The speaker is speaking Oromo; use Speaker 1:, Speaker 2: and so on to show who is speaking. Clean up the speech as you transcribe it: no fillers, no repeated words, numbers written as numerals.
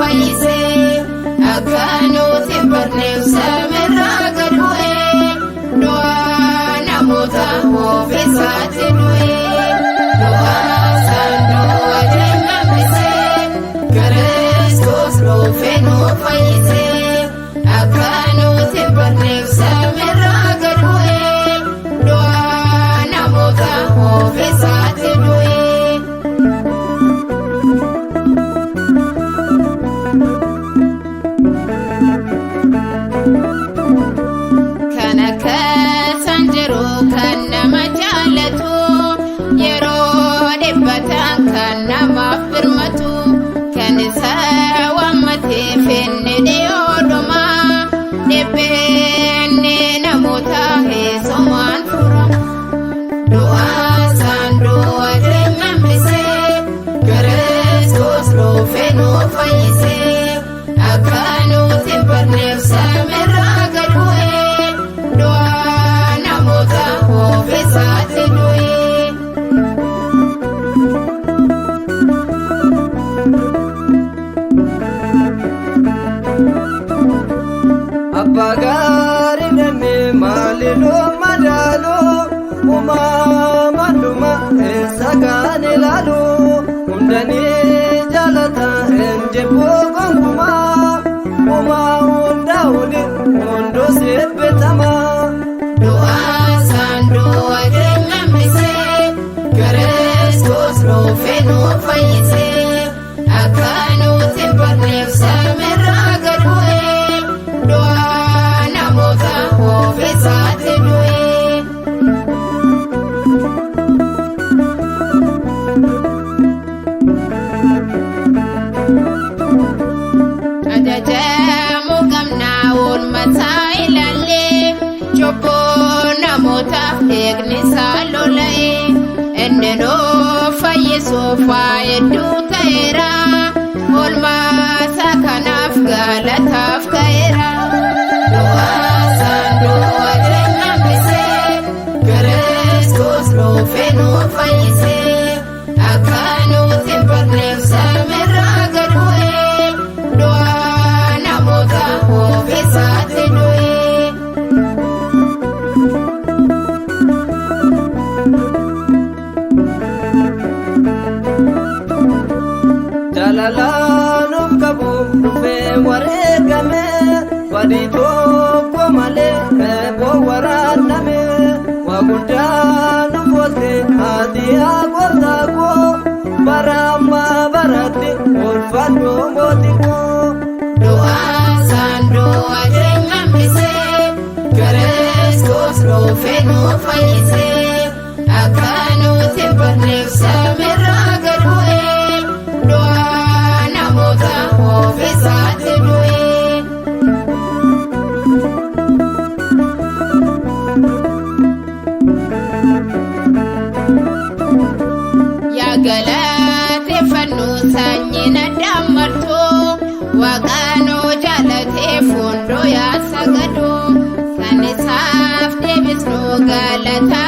Speaker 1: fayyise akka nuti hin barneef samirraa gad bu'e du'aa namoota ofiisaatti du'e du'aa saanduu jireenya hambise Kiristoos dhufe nu fayyise akka nuti hin barneef samirraa gad bu'e du'aa namoota ofiisaatti du'e.
Speaker 2: Abagari nene malilo madalo manduma esagane lalo undani jalata enje pogonguma undauni undo sepetama
Speaker 1: du'a sandu jireenya hambise Kiristoos dhufe nu fayyise akka nuti hin barneef samirraa gad bu'e du'aa namoota ofiisaatti du'e. Ajajamu qabnaa oolmataa ilaallee cubbuu namootaaf eegni isaa lola'e inni nuu fayyisuuf waa hedduu ta'eera oolmaasaa kanaaf galataaf ka'eera. Du'aa saanduu jireenya hambise Kiristoos dhufe nu fayyise akka nuti hin barneef samirraa gad bu'e du'aa namoota ofiisaatti du'e.
Speaker 2: Jalalanum kabu dhufe wareegame badii tokko malee eeboo waraanname waa guddaa nu foote ati agoortaa koo bara ammaa baratti ulfadhu mootii koo.
Speaker 1: Du'aa saanduu jireenya hambise Kiristoos dhufe nu fayyise akka nuti hin barneef samirraa gad bu'e du'aa namoota ofiisaatti du'e. Yaa galateeffannu sanyii addaan martuu Waaqaanoo jaalatee fuundoo yaa sagadu kan isaaf deebisnu galata.